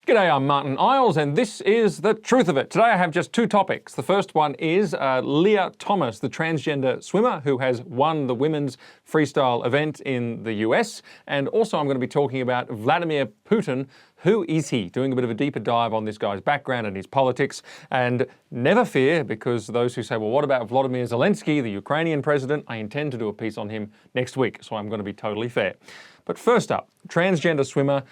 G'day, I'm Martin Isles, and this is The Truth of It. Today I have just two topics. The first one is Lia Thomas, the transgender swimmer who has won the women's freestyle event in the US. And also I'm going to be talking about Vladimir Putin. Who is he? Doing a bit of a deeper dive on this guy's background and his politics. And never fear, because those who say, well, what about Vladimir Zelensky, the Ukrainian president? I intend to do a piece on him next week, so I'm going to be totally fair. But first up, transgender swimmer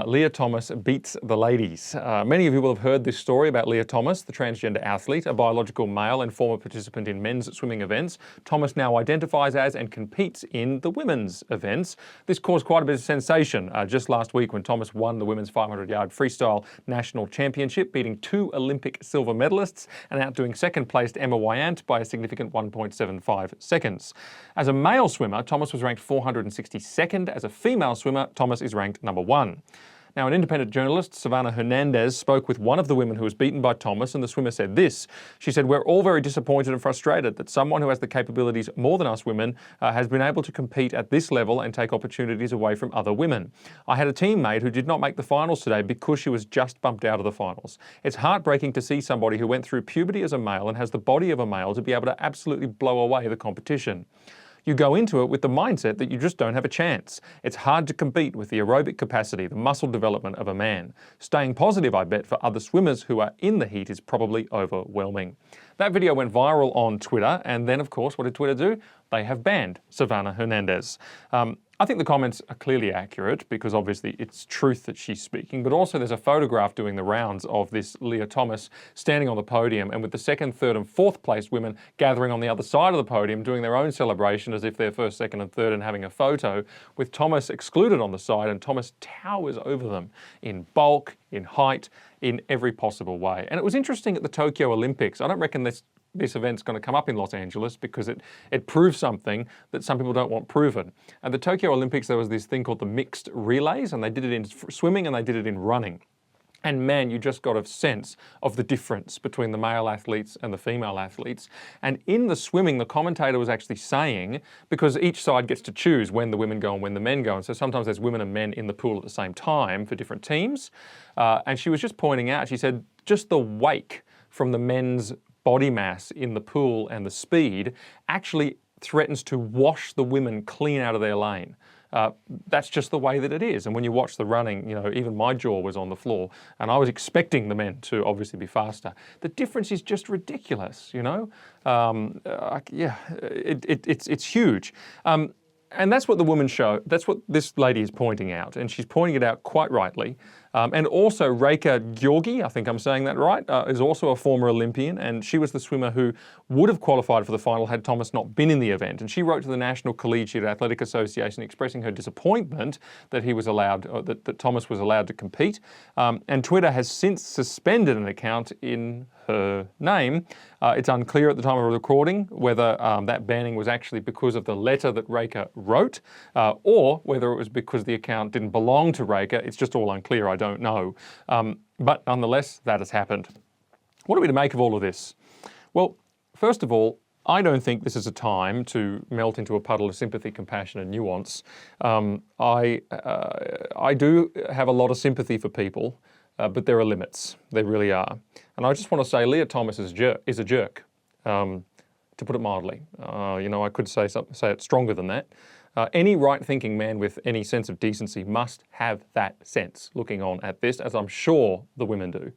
Lia Thomas beats the ladies. Many of you will have heard this story about Lia Thomas, the transgender athlete, a biological male and former participant in men's swimming events. Thomas now identifies as and competes in the women's events. This caused quite a bit of sensation just last week when Thomas won the women's 500-yard freestyle national championship, beating two Olympic silver medalists and outdoing second-placed Emma Wyant by a significant 1.75 seconds. As a male swimmer, Thomas was ranked 462nd. As a female swimmer, Thomas is ranked number 1. Now, an independent journalist, Savannah Hernandez, spoke with one of the women who was beaten by Thomas, and the swimmer said this. She said, "We're all very disappointed and frustrated that someone who has the capabilities more than us women has been able to compete at this level and take opportunities away from other women. I had a teammate who did not make the finals today because she was just bumped out of the finals. It's heartbreaking to see somebody who went through puberty as a male and has the body of a male to be able to absolutely blow away the competition. You go into it with the mindset that you just don't have a chance. It's hard to compete with the aerobic capacity, the muscle development of a man. Staying positive, I bet, for other swimmers who are in the heat is probably overwhelming." That video went viral on Twitter, and then, of course, what did Twitter do? They have banned Savannah Hernandez. I think the comments are clearly accurate because obviously it's truth that she's speaking, but also there's a photograph doing the rounds of this Lia Thomas standing on the podium and with the second, third and fourth place women gathering on the other side of the podium doing their own celebration as if they're first, second and third and having a photo with Thomas excluded on the side, and Thomas towers over them in bulk, in height, in every possible way. And it was interesting at the Tokyo Olympics. I don't reckon this event's going to come up in Los Angeles because it proves something that some people don't want proven. At the Tokyo Olympics, there was this thing called the mixed relays, and they did it in swimming and they did it in running. And man, you just got a sense of the difference between the male athletes and the female athletes. And in the swimming, the commentator was actually saying, because each side gets to choose when the women go and when the men go, and so sometimes there's women and men in the pool at the same time for different teams. And she was just pointing out, she said, just the wake from the men's body mass in the pool and the speed actually threatens to wash the women clean out of their lane. That's just the way that it is. And when you watch the running, you know, even my jaw was on the floor and I was expecting the men to obviously be faster. The difference is just ridiculous, you know? It's huge. And that's what the women show, that's what this lady is pointing out, and she's pointing it out quite rightly. And also Reika Georgi, I think I'm saying that right, is also a former Olympian, and she was the swimmer who would have qualified for the final had Thomas not been in the event. And she wrote to the National Collegiate Athletic Association expressing her disappointment that he was allowed, that Thomas was allowed to compete. And Twitter has since suspended an account in her name. It's unclear at the time of recording whether that banning was actually because of the letter that Reika wrote, or whether it was because the account didn't belong to Reika. It's just all unclear, I don't know. But nonetheless, that has happened. What are we to make of all of this? Well, first of all, I don't think this is a time to melt into a puddle of sympathy, compassion and nuance. I do have a lot of sympathy for people, but there are limits. There really are. And I just want to say Lia Thomas is a jerk, to put it mildly. You know, I could say it stronger than that. Any right-thinking man with any sense of decency must have that sense looking on at this, as I'm sure the women do.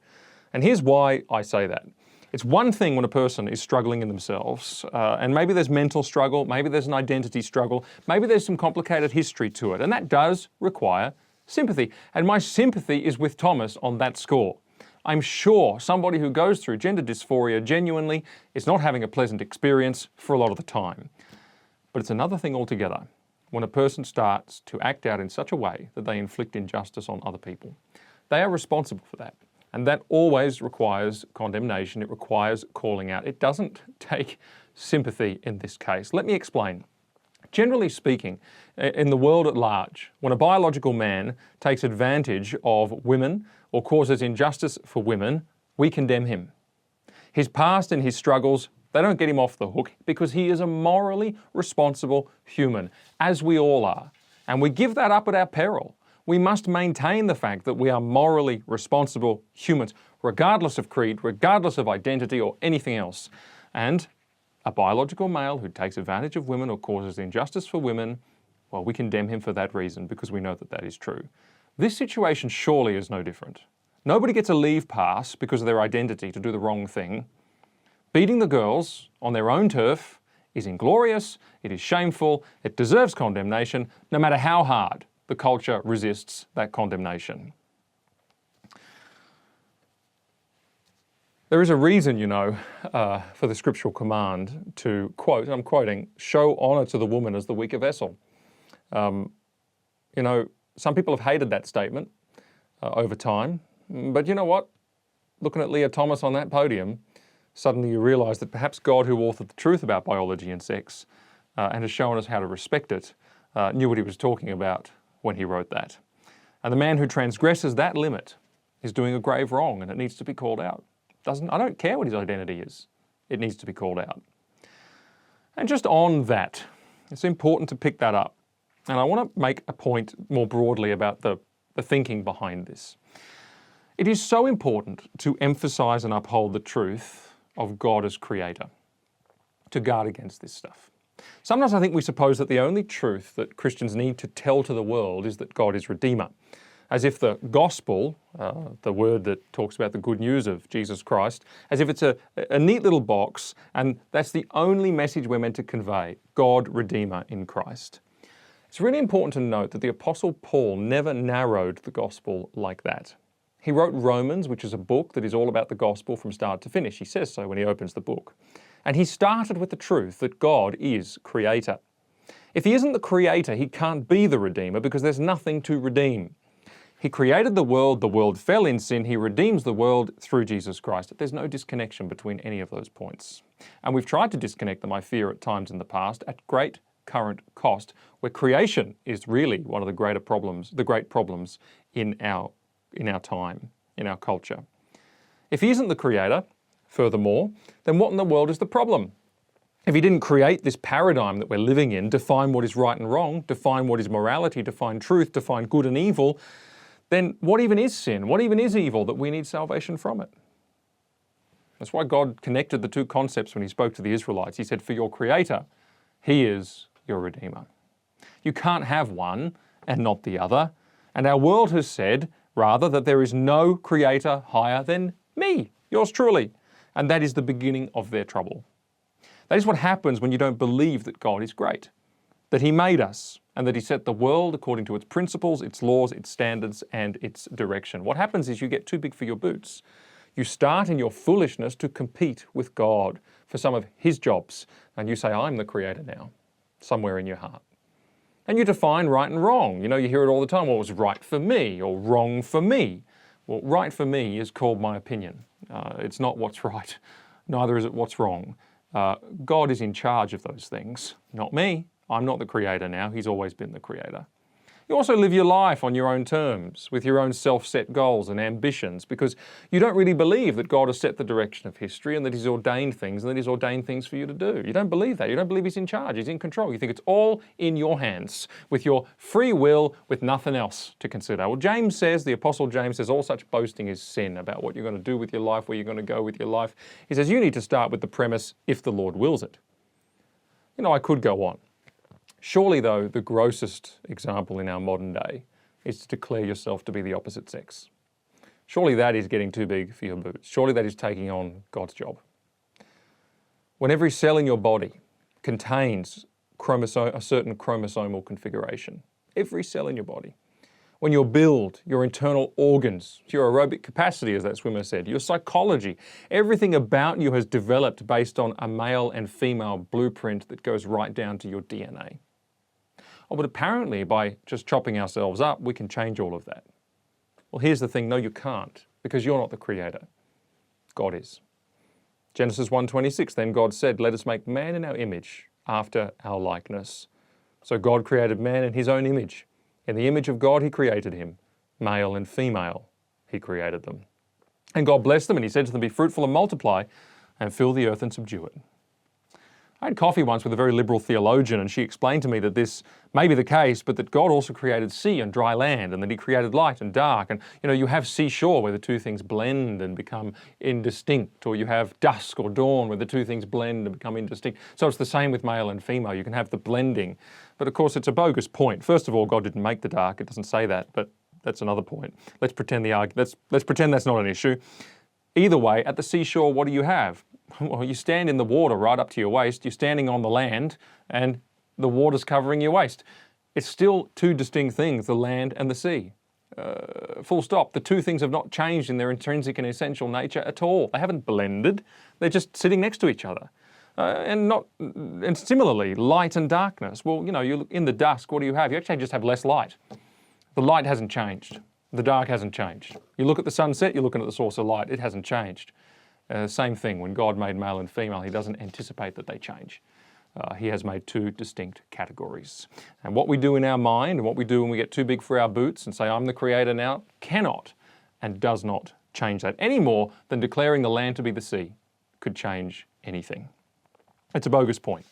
And here's why I say that. It's one thing when a person is struggling in themselves, and maybe there's mental struggle, maybe there's an identity struggle, maybe there's some complicated history to it, and that does require sympathy. And my sympathy is with Thomas on that score. I'm sure somebody who goes through gender dysphoria genuinely is not having a pleasant experience for a lot of the time. But it's another thing altogether when a person starts to act out in such a way that they inflict injustice on other people. They are responsible for that. And that always requires condemnation. It requires calling out. It doesn't take sympathy in this case. Let me explain. Generally speaking, in the world at large, when a biological man takes advantage of women or causes injustice for women, we condemn him. His past and his struggles, they don't get him off the hook because he is a morally responsible human, as we all are. And we give that up at our peril. We must maintain the fact that we are morally responsible humans, regardless of creed, regardless of identity or anything else. And a biological male who takes advantage of women or causes injustice for women, well, we condemn him for that reason because we know that that is true. This situation surely is no different. Nobody gets a leave pass because of their identity to do the wrong thing. Beating the girls on their own turf is inglorious, it is shameful, it deserves condemnation, no matter how hard the culture resists that condemnation. There is a reason, you know, for the scriptural command to quote, and I'm quoting, show honour to the woman as the weaker vessel. You know, some people have hated that statement over time, but you know what? Looking at Leah Thomas on that podium, suddenly you realise that perhaps God, who authored the truth about biology and sex and has shown us how to respect it, knew what he was talking about when he wrote that. And the man who transgresses that limit is doing a grave wrong, and it needs to be called out. I don't care what his identity is. It needs to be called out. And just on that, it's important to pick that up. And I want to make a point more broadly about the thinking behind this. It is so important to emphasise and uphold the truth of God as creator, to guard against this stuff. Sometimes I think we suppose that the only truth that Christians need to tell to the world is that God is Redeemer, as if the gospel, the word that talks about the good news of Jesus Christ, as if it's a neat little box and that's the only message we're meant to convey, God Redeemer in Christ. It's really important to note that the Apostle Paul never narrowed the gospel like that. He wrote Romans, which is a book that is all about the gospel from start to finish. He says so when he opens the book. And he started with the truth that God is creator. If he isn't the creator, he can't be the redeemer because there's nothing to redeem. He created the world fell in sin, he redeems the world through Jesus Christ. There's no disconnection between any of those points. And we've tried to disconnect them, I fear, at times in the past, at great current cost, where creation is really one of the great problems in our time, in our culture. If he isn't the creator, furthermore, then what in the world is the problem? If he didn't create this paradigm that we're living in, define what is right and wrong, define what is morality, define truth, define good and evil, then what even is sin? What even is evil that we need salvation from it? That's why God connected the two concepts when he spoke to the Israelites. He said, for your creator, he is your redeemer. You can't have one and not the other. And our world has said, rather, that there is no creator higher than me, yours truly. And that is the beginning of their trouble. That is what happens when you don't believe that God is great, that he made us, and that he set the world according to its principles, its laws, its standards, and its direction. What happens is you get too big for your boots. You start in your foolishness to compete with God for some of his jobs, and you say, I'm the creator now, somewhere in your heart. And you define right and wrong. You know, you hear it all the time. Well, it was right for me or wrong for me. Well, right for me is called my opinion. It's not what's right. Neither is it what's wrong. God is in charge of those things, not me. I'm not the creator now. He's always been the creator. You also live your life on your own terms, with your own self-set goals and ambitions, because you don't really believe that God has set the direction of history and that he's ordained things and that he's ordained things for you to do. You don't believe that. You don't believe he's in charge, he's in control. You think it's all in your hands, with your free will, with nothing else to consider. Well, James says, the Apostle James says, all such boasting is sin about what you're going to do with your life, where you're going to go with your life. He says, you need to start with the premise, if the Lord wills it. You know, I could go on. Surely, though, the grossest example in our modern day is to declare yourself to be the opposite sex. Surely that is getting too big for your boots. Surely that is taking on God's job. When every cell in your body contains a certain chromosomal configuration, every cell in your body, when your build, your internal organs, your aerobic capacity, as that swimmer said, your psychology, everything about you has developed based on a male and female blueprint that goes right down to your DNA. Oh, but apparently by just chopping ourselves up, we can change all of that. Well, here's the thing. No, you can't, because you're not the creator. God is. Genesis 1:26, then God said, let us make man in our image, after our likeness. So God created man in his own image. In the image of God, he created him. Male and female, he created them. And God blessed them, and he said to them, be fruitful and multiply, and fill the earth and subdue it. I had coffee once with a very liberal theologian, and she explained to me that this may be the case, but that God also created sea and dry land, and that he created light and dark. And, you have seashore where the two things blend and become indistinct, or you have dusk or dawn where the two things blend and become indistinct. So it's the same with male and female. You can have the blending. But of course, it's a bogus point. First of all, God didn't make the dark. It doesn't say that, but that's another point. Let's pretend let's pretend that's not an issue. Either way, at the seashore, what do you have? Well, you stand in the water right up to your waist, you're standing on the land, and the water's covering your waist. It's still two distinct things, the land and the sea. Full stop. The two things have not changed in their intrinsic and essential nature at all. They haven't blended. They're just sitting next to each other. And similarly, light and darkness. Well, you look in the dusk, what do you have? You actually just have less light. The light hasn't changed. The dark hasn't changed. You look at the sunset, you're looking at the source of light. It hasn't changed. Same thing, when God made male and female, he doesn't anticipate that they change. He has made two distinct categories. And what we do in our mind and what we do when we get too big for our boots and say, I'm the creator now, cannot and does not change that any more than declaring the land to be the sea could change anything. It's a bogus point.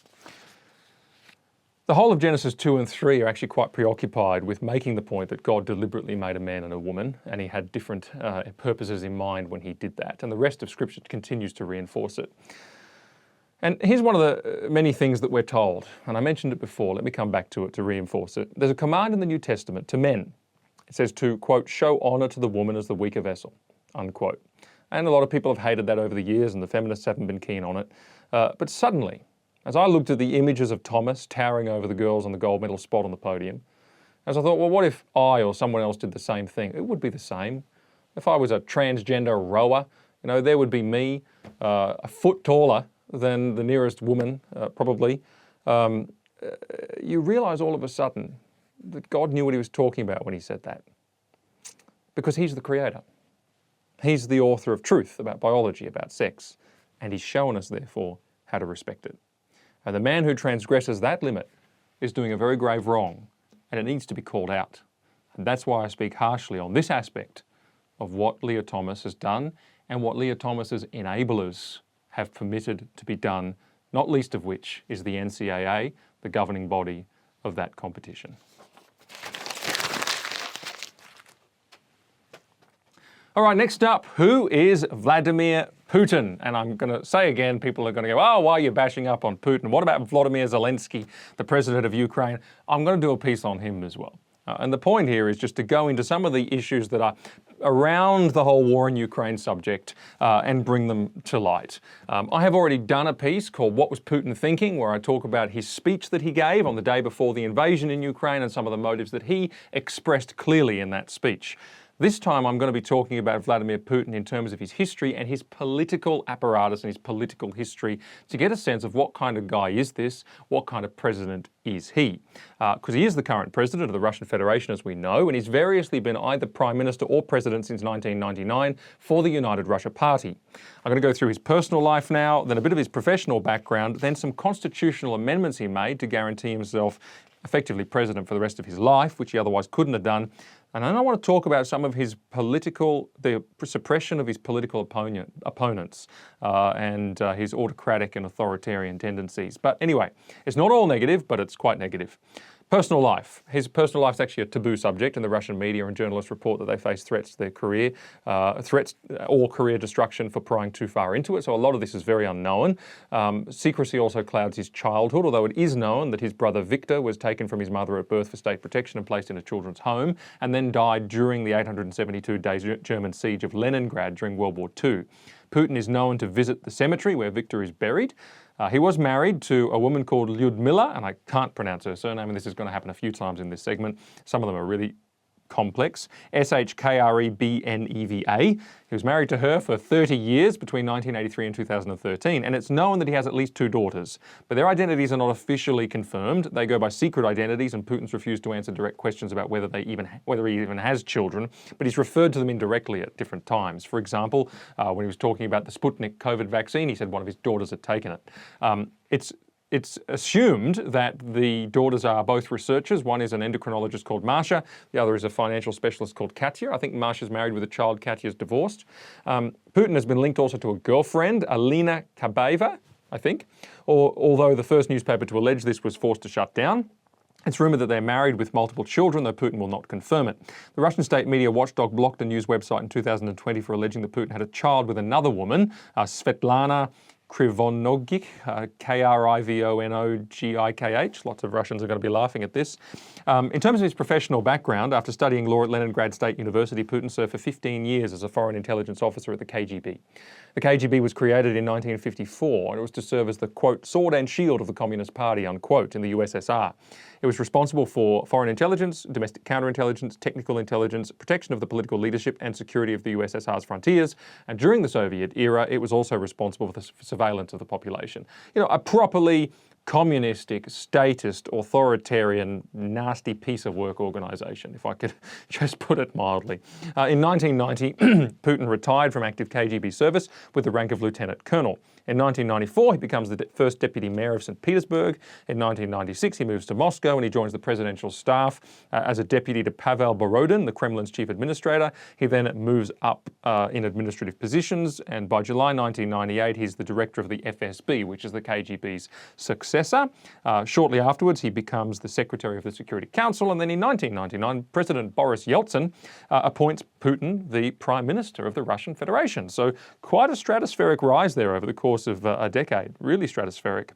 The whole of Genesis 2 and 3 are actually quite preoccupied with making the point that God deliberately made a man and a woman, and he had different purposes in mind when he did that. And the rest of Scripture continues to reinforce it. And here's one of the many things that we're told, and I mentioned it before, let me come back to it to reinforce it. There's a command in the New Testament to men. It says to, quote, show honour to the woman as the weaker vessel, unquote. And a lot of people have hated that over the years, and the feminists haven't been keen on it. But suddenly, as I looked at the images of Thomas towering over the girls on the gold medal spot on the podium, as I thought, well, what if I or someone else did the same thing? It would be the same. If I was a transgender rower, there would be me, a foot taller than the nearest woman, probably. You realise all of a sudden that God knew what he was talking about when he said that. Because he's the creator. He's the author of truth about biology, about sex. And he's shown us, therefore, how to respect it. And the man who transgresses that limit is doing a very grave wrong, and it needs to be called out. And that's why I speak harshly on this aspect of what Leah Thomas has done and what Leah Thomas's enablers have permitted to be done, not least of which is the NCAA, the governing body of that competition. All right, next up, who is Vladimir Putin? And I'm going to say again, people are going to go, oh, why are you bashing up on Putin? What about Vladimir Zelensky, the president of Ukraine? I'm going to do a piece on him as well. And the point here is just to go into some of the issues that are around the whole war in Ukraine subject and bring them to light. I have already done a piece called What Was Putin Thinking, where I talk about his speech that he gave on the day before the invasion in Ukraine and some of the motives that he expressed clearly in that speech. This time I'm going to be talking about Vladimir Putin in terms of his history and his political apparatus and his political history to get a sense of what kind of guy is this, what kind of president is he. Because he is the current president of the Russian Federation, as we know, and he's variously been either prime minister or president since 1999 for the United Russia Party. I'm going to go through his personal life now, then a bit of his professional background, then some constitutional amendments he made to guarantee himself effectively president for the rest of his life, which he otherwise couldn't have done. And then I want to talk about some of his the suppression of his political opponents and his autocratic and authoritarian tendencies. But anyway, it's not all negative, but it's quite negative. Personal life. His personal life is actually a taboo subject, and the Russian media and journalists report that they face threats to their career, threats or career destruction for prying too far into it. So a lot of this is very unknown. Secrecy also clouds his childhood, although it is known that his brother Victor was taken from his mother at birth for state protection and placed in a children's home, and then died during the 872-day German siege of Leningrad during World War II. Putin is known to visit the cemetery where Victor is buried. He was married to a woman called Lyudmila, and I can't pronounce her surname, and this is going to happen a few times in this segment. Some of them are really complex. Shkrebneva. He was married to her for 30 years between 1983 and 2013, and it's known that he has at least 2 daughters. But their identities are not officially confirmed. They go by secret identities, and Putin's refused to answer direct questions about whether he even has children, but he's referred to them indirectly at different times. For example, when he was talking about the Sputnik COVID vaccine, he said one of his daughters had taken it. It's assumed that the daughters are both researchers. One is an endocrinologist called Masha. The other is a financial specialist called Katya. I think Masha's married with a child. Katya's divorced. Putin has been linked also to a girlfriend, Alina Kabaeva. I think. Although the first newspaper to allege this was forced to shut down. It's rumoured that they're married with multiple children, though Putin will not confirm it. The Russian state media watchdog blocked a news website in 2020 for alleging that Putin had a child with another woman, Svetlana Krivonogik, Krivonogikh. Lots of Russians are going to be laughing at this. In terms of his professional background, after studying law at Leningrad State University, Putin served for 15 years as a foreign intelligence officer at the KGB. The KGB was created in 1954 and it was to serve as the, quote, sword and shield of the Communist Party, unquote, in the USSR. It was responsible for foreign intelligence, domestic counterintelligence, technical intelligence, protection of the political leadership and security of the USSR's frontiers. And during the Soviet era, it was also responsible for the surveillance of the population. You know, a properly communistic, statist, authoritarian, nasty piece of work organisation, if I could just put it mildly. In 1990, Putin retired from active KGB service with the rank of lieutenant colonel. In 1994, he becomes the first deputy mayor of St. Petersburg. In 1996, he moves to Moscow and he joins the presidential staff as a deputy to Pavel Borodin, the Kremlin's chief administrator. He then moves up in administrative positions, and by July 1998, he's the director of the FSB, which is the KGB's successor. Shortly afterwards, he becomes the secretary of the Security Council, and then in 1999, President Boris Yeltsin appoints Putin the prime minister of the Russian Federation. So quite a stratospheric rise there over the course of a decade, really stratospheric.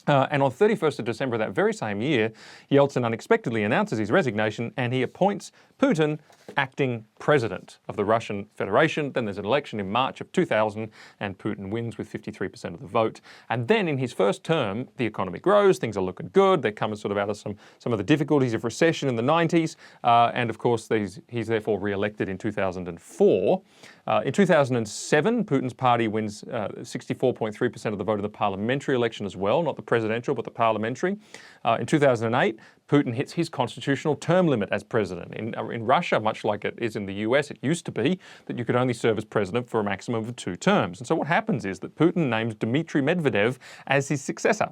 And on 31st of December of that very same year, Yeltsin unexpectedly announces his resignation and he appoints Putin acting president of the Russian Federation. Then there's an election in March of 2000 and Putin wins with 53% of the vote. And then in his first term, the economy grows, things are looking good. They're coming sort of out of some of the difficulties of recession in the 90s. And of course, he's therefore re-elected in 2004. In 2007, Putin's party wins 64.3% of the vote in the parliamentary election as well, not the presidential, but the parliamentary. In 2008, Putin hits his constitutional term limit as president. In Russia, much like it is in the US, it used to be that you could only serve as president for a maximum of 2 terms. And so what happens is that Putin names Dmitry Medvedev as his successor.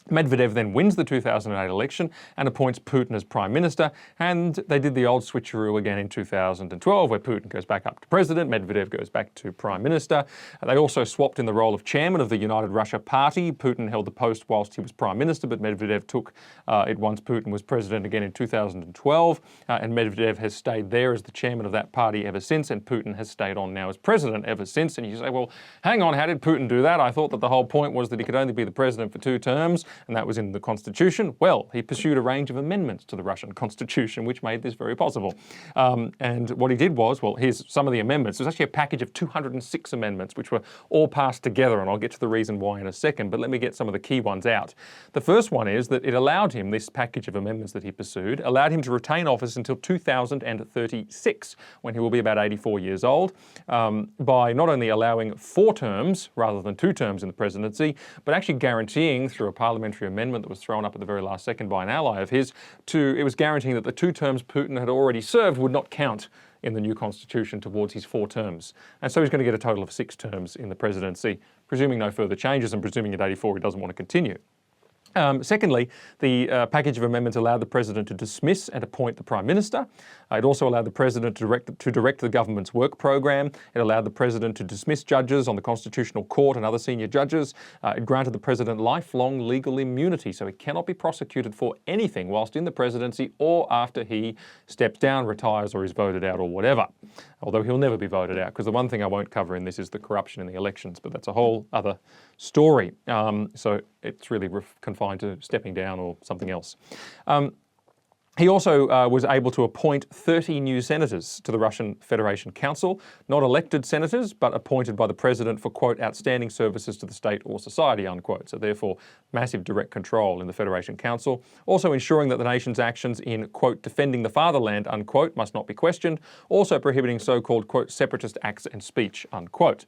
Medvedev then wins the 2008 election and appoints Putin as prime minister, and they did the old switcheroo again in 2012 where Putin goes back up to president, Medvedev goes back to prime minister. They also swapped in the role of chairman of the United Russia Party. Putin held the post whilst he was prime minister, but Medvedev took it once Putin was president again in 2012, and Medvedev has stayed there as the chairman of that party ever since, and Putin has stayed on now as president ever since. And you say, well, hang on, how did Putin do that? I thought that the whole point was that he could only be the president for 2 terms. And that was in the constitution. Well, he pursued a range of amendments to the Russian constitution, which made this very possible. And what he did was, well, here's some of the amendments. There's actually a package of 206 amendments, which were all passed together, and I'll get to the reason why in a second, but let me get some of the key ones out. The first one is that it allowed him, this package of amendments that he pursued, allowed him to retain office until 2036, when he will be about 84 years old, by not only allowing 4 terms rather than 2 terms in the presidency, but actually guaranteeing through a parliamentary amendment that was thrown up at the very last second by an ally of his, it was guaranteeing that the 2 terms Putin had already served would not count in the new constitution towards his 4 terms. And so he's going to get a total of 6 terms in the presidency, presuming no further changes and presuming at 84 he doesn't want to continue. Secondly, the package of amendments allowed the president to dismiss and appoint the prime minister. It also allowed the president to direct the government's work program. It allowed the president to dismiss judges on the Constitutional Court and other senior judges. It granted the president lifelong legal immunity, so he cannot be prosecuted for anything whilst in the presidency or after he steps down, retires, or is voted out or whatever. Although he'll never be voted out, because the one thing I won't cover in this is the corruption in the elections, but that's a whole other story. So it's really confined to stepping down or something else. He also was able to appoint 30 new senators to the Russian Federation Council, not elected senators, but appointed by the president for, quote, outstanding services to the state or society, unquote. So therefore, massive direct control in the Federation Council. Also ensuring that the nation's actions in, quote, defending the fatherland, unquote, must not be questioned. Also prohibiting so-called, quote, separatist acts and speech, unquote.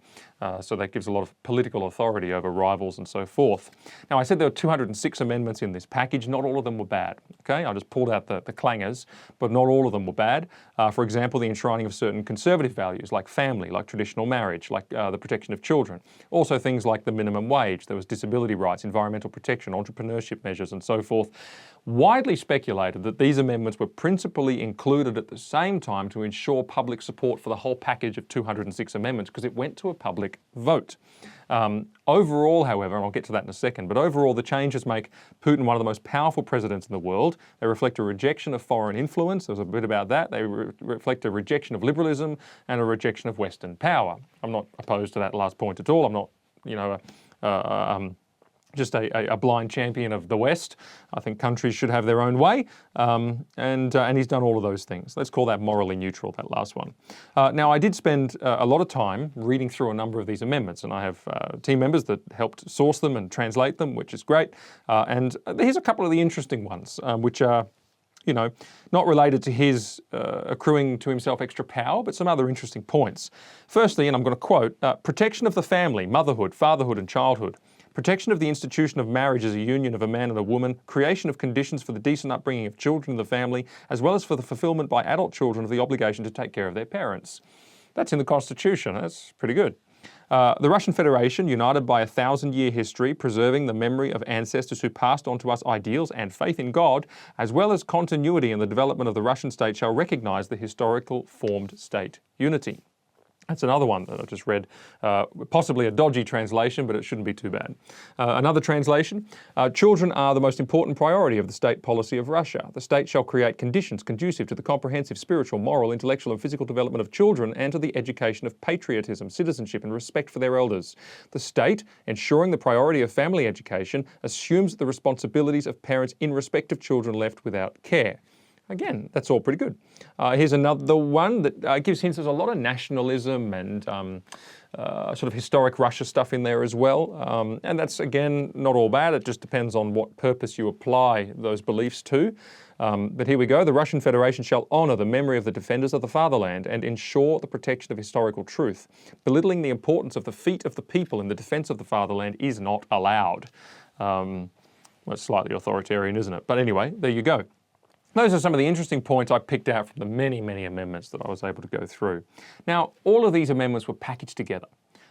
So that gives a lot of political authority over rivals and so forth. Now, I said there were 206 amendments in this package. Not all of them were bad. Okay, I just pulled out the clangers, but not all of them were bad. For example, the enshrining of certain conservative values like family, like traditional marriage, like the protection of children. Also things like the minimum wage. There was disability rights, environmental protection, entrepreneurship measures, and so forth. Widely speculated that these amendments were principally included at the same time to ensure public support for the whole package of 206 amendments because it went to a public vote. Overall, however, and I'll get to that in a second, but overall the changes make Putin one of the most powerful presidents in the world. They reflect a rejection of foreign influence. There's a bit about that. They reflect a rejection of liberalism and a rejection of Western power. I'm not opposed to that last point at all. I'm not, you know, just a blind champion of the West. I think countries should have their own way, and he's done all of those things. Let's call that morally neutral, that last one. Now, I did spend a lot of time reading through a number of these amendments, and I have team members that helped source them and translate them, which is great. And here's a couple of the interesting ones, which are, you know, not related to his accruing to himself extra power, but some other interesting points. Firstly, and I'm going to quote, protection of the family, motherhood, fatherhood and childhood. Protection of the institution of marriage as a union of a man and a woman, creation of conditions for the decent upbringing of children in the family, as well as for the fulfillment by adult children of the obligation to take care of their parents. That's in the Constitution. That's pretty good. The Russian Federation, united by a 1,000-year history, preserving the memory of ancestors who passed on to us ideals and faith in God, as well as continuity in the development of the Russian state, shall recognize the historical formed state unity. That's another one that I just read, possibly a dodgy translation, but it shouldn't be too bad. Another translation, children are the most important priority of the state policy of Russia. The state shall create conditions conducive to the comprehensive spiritual, moral, intellectual and physical development of children and to the education of patriotism, citizenship and respect for their elders. The state, ensuring the priority of family education, assumes the responsibilities of parents in respect of children left without care. Again, that's all pretty good. Here's another one that gives hints. There's a lot of nationalism and sort of historic Russia stuff in there as well. And that's, again, not all bad. It just depends on what purpose you apply those beliefs to. But here we go. The Russian Federation shall honour the memory of the defenders of the fatherland and ensure the protection of historical truth. Belittling the importance of the feat of the people in the defence of the fatherland is not allowed. Well, it's slightly authoritarian, isn't it? But anyway, there you go. Those are some of the interesting points I picked out from the many, many amendments that I was able to go through. Now, all of these amendments were packaged together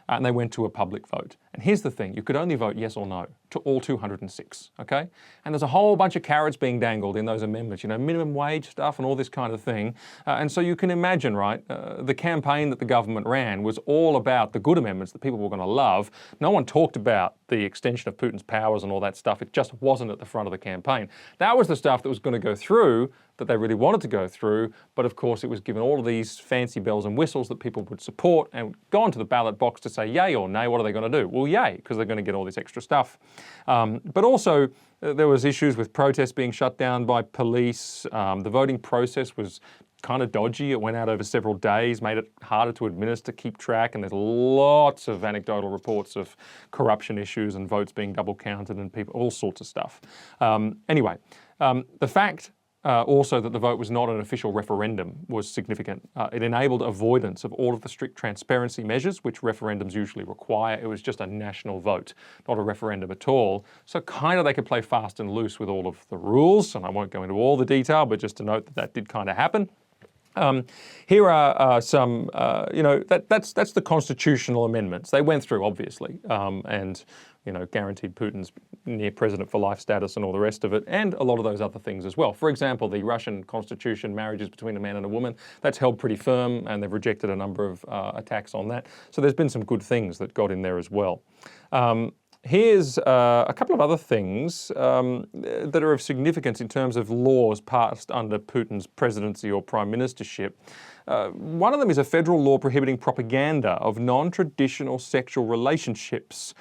and they went to a public vote. And here's the thing, you could only vote yes or no to all 206, okay? And there's a whole bunch of carrots being dangled in those amendments, you know, minimum wage stuff and all this kind of thing. And so you can imagine, right, the campaign that the government ran was all about the good amendments that people were going to love. No one talked about the extension of Putin's powers and all that stuff. It just wasn't at the front of the campaign. That was the stuff that was going to go through, that they really wanted to go through, but of course it was given all of these fancy bells and whistles that people would support and go onto the ballot box to say yay or nay. What are they going to do? Well, yay, because they're going to get all this extra stuff. But also there was issues with protests being shut down by police. The voting process was kind of dodgy. It went out over several days, made it harder to administer, keep track, and there's lots of anecdotal reports of corruption issues and votes being double counted and people, all sorts of stuff. Anyway, the fact also that the vote was not an official referendum was significant. It enabled avoidance of all of the strict transparency measures which referendums usually require. It was just a national vote, not a referendum at all. So kind of they could play fast and loose with all of the rules, and I won't go into all the detail, but just to note that that did kind of happen. Here are some, you know, that's the constitutional amendments. They went through, obviously, and, you know, guaranteed Putin's near president for life status and all the rest of it, and a lot of those other things as well. For example, the Russian constitution, marriages between a man and a woman, that's held pretty firm, and they've rejected a number of attacks on that. So there's been some good things that got in there as well. Here's a couple of other things that are of significance in terms of laws passed under Putin's presidency or prime ministership. One of them is a federal law prohibiting propaganda of non-traditional sexual relationships.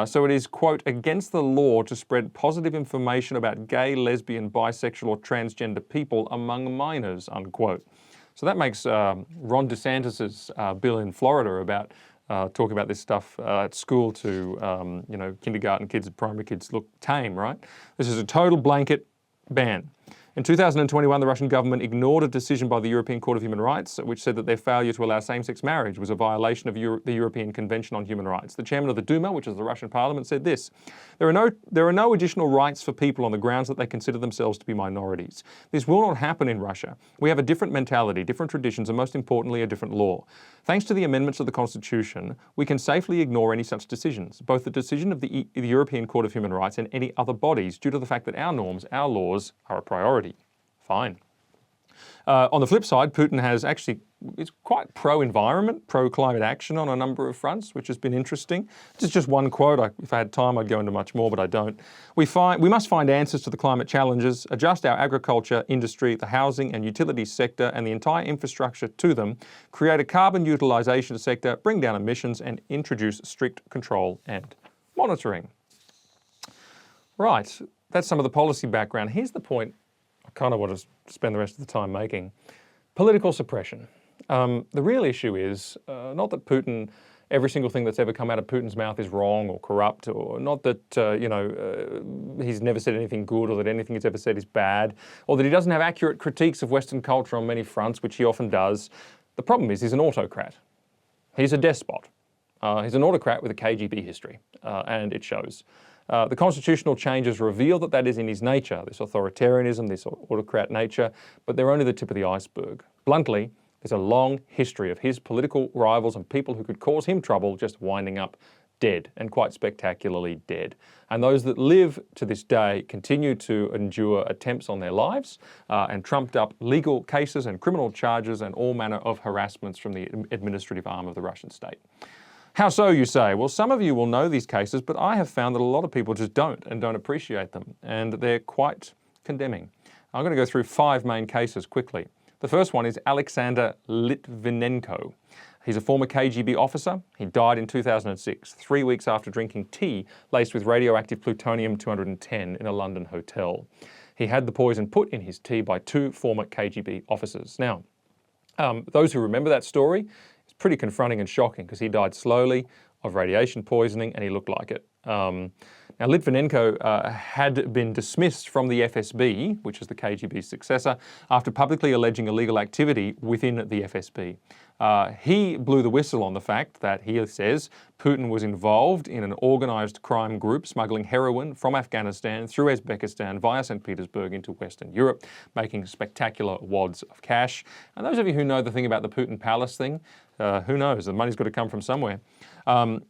So it is, quote, against the law to spread positive information about gay, lesbian, bisexual or transgender people among minors, unquote. So that makes Ron DeSantis's bill in Florida about talking about this stuff at school to, you know, kindergarten kids and primary kids look tame, right? This is a total blanket ban. In 2021, the Russian government ignored a decision by the European Court of Human Rights, which said that their failure to allow same-sex marriage was a violation of the European Convention on Human Rights. The chairman of the Duma, which is the Russian parliament, said this: there are no additional rights for people on the grounds that they consider themselves to be minorities. This will not happen in Russia. We have a different mentality, different traditions, and most importantly, a different law. Thanks to the amendments of the Constitution, we can safely ignore any such decisions, both the decision of the European Court of Human Rights and any other bodies, due to the fact that our norms, our laws, are a priority. Fine. On the flip side, Putin is quite pro-environment, pro-climate action on a number of fronts, which has been interesting. This is just one quote. If I had time, I'd go into much more, but I don't. We must find answers to the climate challenges, adjust our agriculture, industry, the housing and utilities sector and the entire infrastructure to them, create a carbon utilisation sector, bring down emissions and introduce strict control and monitoring. Right, that's some of the policy background. Here's the point I kind of want to spend the rest of the time making. Political suppression. The real issue is not that Putin, every single thing that's ever come out of Putin's mouth is wrong or corrupt, or not that, he's never said anything good or that anything he's ever said is bad, or that he doesn't have accurate critiques of Western culture on many fronts, which he often does. The problem is he's an autocrat. He's a despot. He's an autocrat with a KGB history, and it shows. The constitutional changes reveal that is in his nature, this authoritarianism, this autocrat nature, but they're only the tip of the iceberg. Bluntly, there's a long history of his political rivals and people who could cause him trouble just winding up dead, and quite spectacularly dead. And those that live to this day continue to endure attempts on their lives and trumped up legal cases and criminal charges and all manner of harassments from the administrative arm of the Russian state. How so, you say? Well, some of you will know these cases, but I have found that a lot of people just don't appreciate them, and they're quite condemning. I'm going to go through 5 main cases quickly. The first one is Alexander Litvinenko. He's a former KGB officer. He died in 2006, 3 weeks after drinking tea laced with radioactive plutonium-210 in a London hotel. He had the poison put in his tea by 2 former KGB officers. Now, those who remember that story, it's pretty confronting and shocking because he died slowly of radiation poisoning and he looked like it. Now, Litvinenko had been dismissed from the FSB, which is the KGB's successor, after publicly alleging illegal activity within the FSB. He blew the whistle on the fact that, he says, Putin was involved in an organised crime group smuggling heroin from Afghanistan through Uzbekistan via St. Petersburg into Western Europe, making spectacular wads of cash. And those of you who know the thing about the Putin Palace thing, who knows, the money's got to come from somewhere.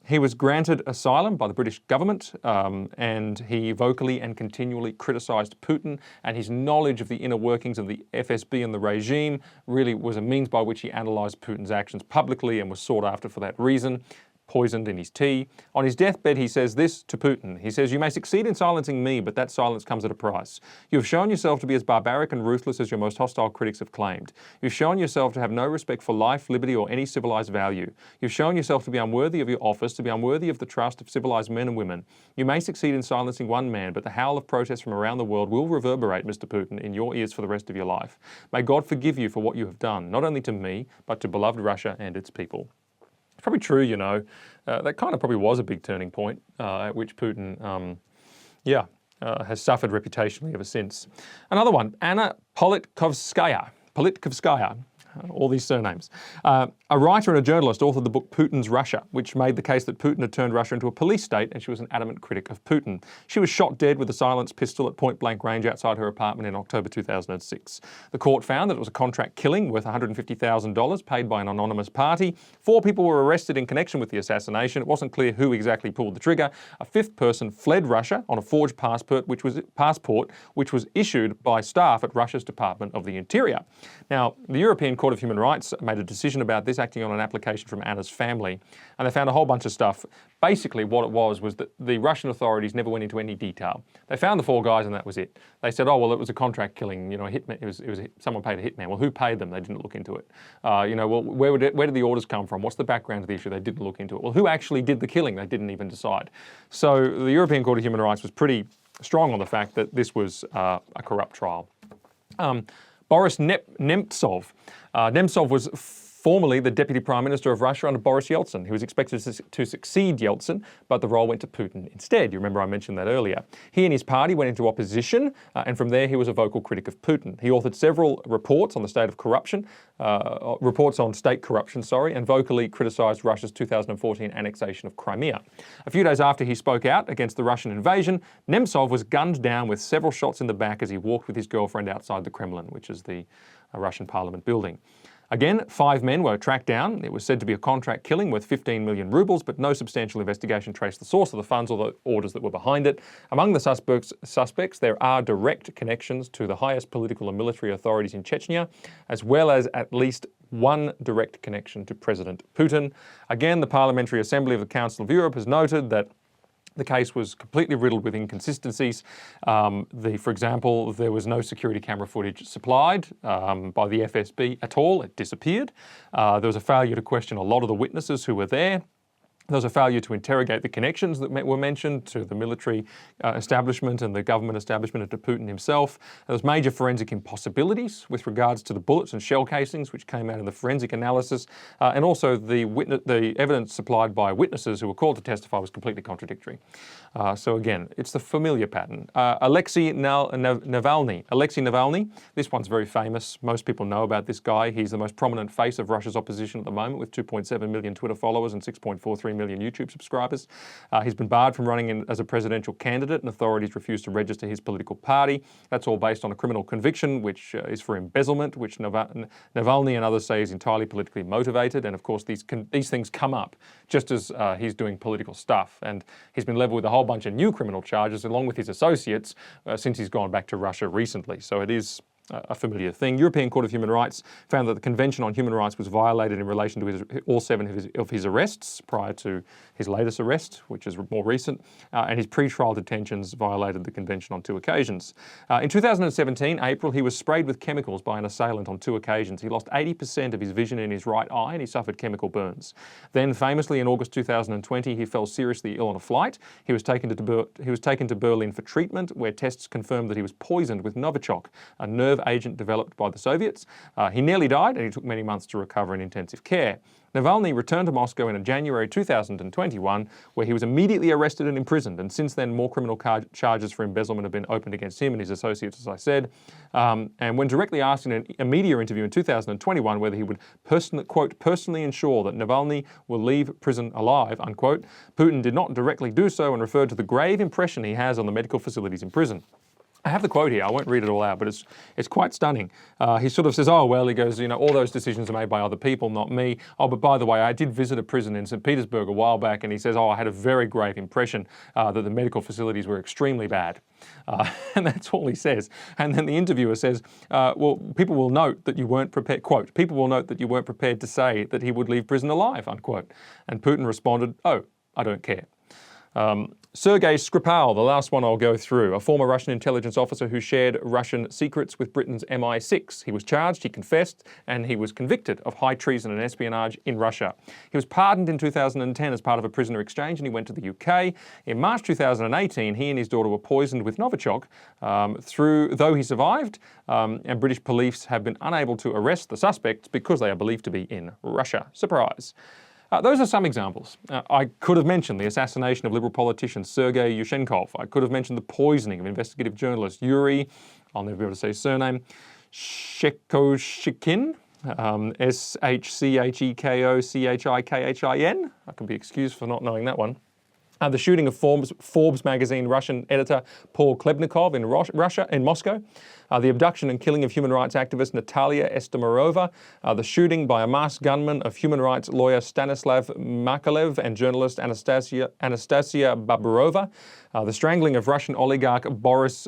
He was granted asylum by the British government and he vocally and continually criticised Putin, and his knowledge of the inner workings of the FSB and the regime really was a means by which he analysed Putin's actions publicly and was sought after for that reason. Poisoned in his tea. On his deathbed, he says this to Putin. He says, "You may succeed in silencing me, but that silence comes at a price. You have shown yourself to be as barbaric and ruthless as your most hostile critics have claimed. You've shown yourself to have no respect for life, liberty, or any civilized value. You've shown yourself to be unworthy of your office, to be unworthy of the trust of civilized men and women. You may succeed in silencing one man, but the howl of protest from around the world will reverberate, Mr. Putin, in your ears for the rest of your life. May God forgive you for what you have done, not only to me, but to beloved Russia and its people." It's probably true, you know. That kind of probably was a big turning point at which Putin, has suffered reputationally ever since. Another one, Anna Politkovskaya, all these surnames. A writer and a journalist authored the book Putin's Russia, which made the case that Putin had turned Russia into a police state, and she was an adamant critic of Putin. She was shot dead with a silenced pistol at point-blank range outside her apartment in October 2006. The court found that it was a contract killing worth $150,000 paid by an anonymous party. 4 people were arrested in connection with the assassination. It wasn't clear who exactly pulled the trigger. A 5th person fled Russia on a forged passport, which was issued by staff at Russia's Department of the Interior. Now, the European Court of Human Rights made a decision about this, acting on an application from Anna's family, and they found a whole bunch of stuff. Basically, what it was that the Russian authorities never went into any detail. They found the 4 guys and that was it. They said, "Oh, well, it was a contract killing, a hitman. It was someone paid a hitman." Well, who paid them? They didn't look into it. Well, where did the orders come from? What's the background to the issue? They didn't look into it. Well, who actually did the killing? They didn't even decide. So the European Court of Human Rights was pretty strong on the fact that this was a corrupt trial. Boris Nemtsov. Nemtsov was formerly the Deputy Prime Minister of Russia under Boris Yeltsin. He was expected to succeed Yeltsin, but the role went to Putin instead. You remember I mentioned that earlier. He and his party went into opposition, and from there he was a vocal critic of Putin. He authored several reports on the state of corruption, and vocally criticised Russia's 2014 annexation of Crimea. A few days after he spoke out against the Russian invasion, Nemtsov was gunned down with several shots in the back as he walked with his girlfriend outside the Kremlin, which is the Russian parliament building. Again, 5 men were tracked down. It was said to be a contract killing worth 15 million rubles, but no substantial investigation traced the source of the funds or the orders that were behind it. Among the suspects, there are direct connections to the highest political and military authorities in Chechnya, as well as at least one direct connection to President Putin. Again, the Parliamentary Assembly of the Council of Europe has noted that the case was completely riddled with inconsistencies. For example, there was no security camera footage supplied by the FSB at all. It disappeared. There was a failure to question a lot of the witnesses who were there. There was a failure to interrogate the connections that were mentioned to the military establishment and the government establishment and to Putin himself. There was major forensic impossibilities with regards to the bullets and shell casings which came out in the forensic analysis, and also the evidence supplied by witnesses who were called to testify was completely contradictory. So again, it's the familiar pattern. Alexei Navalny, this one's very famous. Most people know about this guy. He's the most prominent face of Russia's opposition at the moment with 2.7 million Twitter followers and 6.43 million YouTube subscribers. He's been barred from running as a presidential candidate, and authorities refused to register his political party. That's all based on a criminal conviction, which is for embezzlement, which Navalny and others say is entirely politically motivated. And of course, these things come up just as he's doing political stuff. And he's been leveled with a whole bunch of new criminal charges, along with his associates, since he's gone back to Russia recently. So it is a familiar thing. European Court of Human Rights found that the Convention on Human Rights was violated in relation to all 7 of his arrests prior to his latest arrest, which is more recent, and his pre-trial detentions violated the Convention on 2 occasions. In 2017, April, he was sprayed with chemicals by an assailant on 2 occasions. He lost 80% of his vision in his right eye and he suffered chemical burns. Then famously in August 2020, he fell seriously ill on a flight. He was taken to Berlin for treatment, where tests confirmed that he was poisoned with Novichok, a nerve agent developed by the Soviets. He nearly died and he took many months to recover in intensive care. Navalny returned to Moscow in January 2021, where he was immediately arrested and imprisoned, and since then more criminal charges for embezzlement have been opened against him and his associates, as I said. And when directly asked in a media interview in 2021 whether he would personally ensure that Navalny will leave prison alive, unquote, Putin did not directly do so and referred to the grave impression he has on the medical facilities in prison. I have the quote here. I won't read it all out, but it's quite stunning. He sort of says, oh, well, he goes, all those decisions are made by other people, not me. Oh, but by the way, I did visit a prison in St. Petersburg a while back, and he says, oh, I had a very grave impression that the medical facilities were extremely bad. And that's all he says. And then the interviewer says, well, people will note that you weren't prepared, quote, people will note that you weren't prepared to say that he would leave prison alive, unquote. And Putin responded, oh, I don't care. Sergei Skripal, the last one I'll go through, a former Russian intelligence officer who shared Russian secrets with Britain's MI6. He was charged, he confessed, and he was convicted of high treason and espionage in Russia. He was pardoned in 2010 as part of a prisoner exchange, and he went to the UK. In March 2018, he and his daughter were poisoned with Novichok, though he survived, and British police have been unable to arrest the suspects because they are believed to be in Russia. Surprise. Those are some examples. I could have mentioned the assassination of liberal politician Sergei Yushchenkov. I could have mentioned the poisoning of investigative journalist Yuri, I'll never be able to say his surname, Shekoshikin, Schekoschikin. I can be excused for not knowing that one. The shooting of Forbes magazine Russian editor Paul Klebnikov in Moscow. The abduction and killing of human rights activist Natalia Estemirova. The shooting by a masked gunman of human rights lawyer Stanislav Markalev and journalist Anastasia Baburova. The strangling of Russian oligarch Boris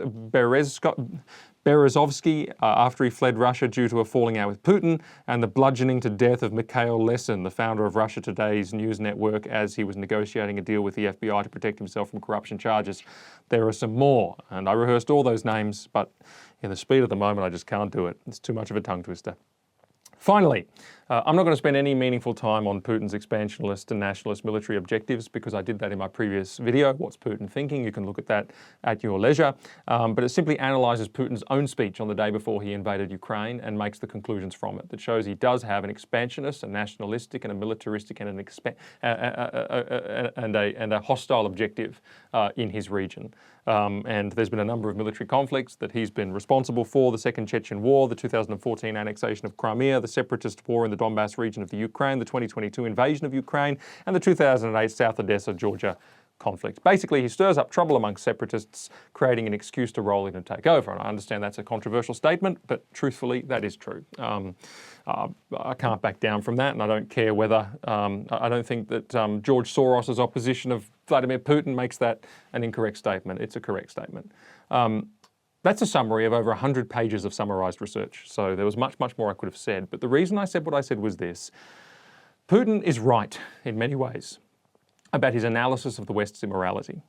Berezovsky after he fled Russia due to a falling out with Putin, and the bludgeoning to death of Mikhail Lesin, the founder of Russia Today's news network, as he was negotiating a deal with the FBI to protect himself from corruption charges. There are some more, and I rehearsed all those names, but in the speed of the moment, I just can't do it. It's too much of a tongue twister. Finally, I'm not going to spend any meaningful time on Putin's expansionist and nationalist military objectives because I did that in my previous video, What's Putin Thinking? You can look at that at your leisure. But it simply analyses Putin's own speech on the day before he invaded Ukraine and makes the conclusions from it that shows he does have an expansionist, a nationalistic and a militaristic and a hostile objective in his region. And there's been a number of military conflicts that he's been responsible for: the Second Chechen War, the 2014 annexation of Crimea, the separatist war in the Donbass region of the Ukraine, the 2022 invasion of Ukraine, and the 2008 South Odessa, Georgia conflict. Basically, he stirs up trouble amongst separatists, creating an excuse to roll in and take over. And I understand that's a controversial statement, but truthfully, that is true. I can't back down from that, and I don't care whether, I don't think that George Soros's opposition of Vladimir Putin makes that an incorrect statement. It's a correct statement. That's a summary of over 100 pages of summarised research. So there was much, much more I could have said. But the reason I said what I said was this. Putin is right in many ways about his analysis of the West's immorality.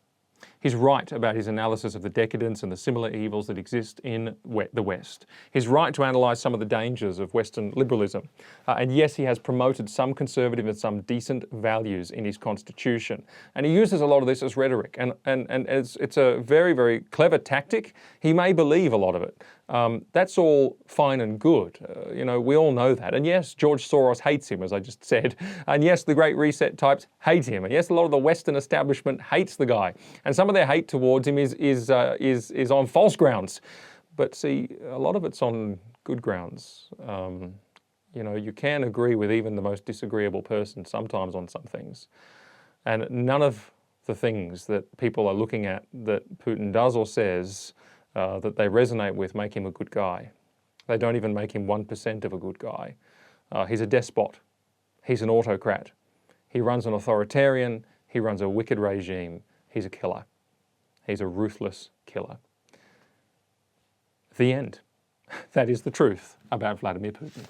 He's right about his analysis of the decadence and the similar evils that exist in the West. He's right to analyse some of the dangers of Western liberalism. And yes, he has promoted some conservative and some decent values in his constitution. And he uses a lot of this as rhetoric. And it's a very, very clever tactic. He may believe a lot of it. That's all fine and good. You know, we all know that. And yes, George Soros hates him, as I just said. And yes, the Great Reset types hate him. And yes, a lot of the Western establishment hates the guy. And some of their hate towards him is on false grounds. But see, a lot of it's on good grounds. You know, you can agree with even the most disagreeable person sometimes on some things. And none of the things that people are looking at that Putin does or says that they resonate with make him a good guy. They don't even make him 1% of a good guy. He's a despot. He's an autocrat. He runs an authoritarian. He runs a wicked regime. He's a killer. He's a ruthless killer. The end. That is the truth about Vladimir Putin.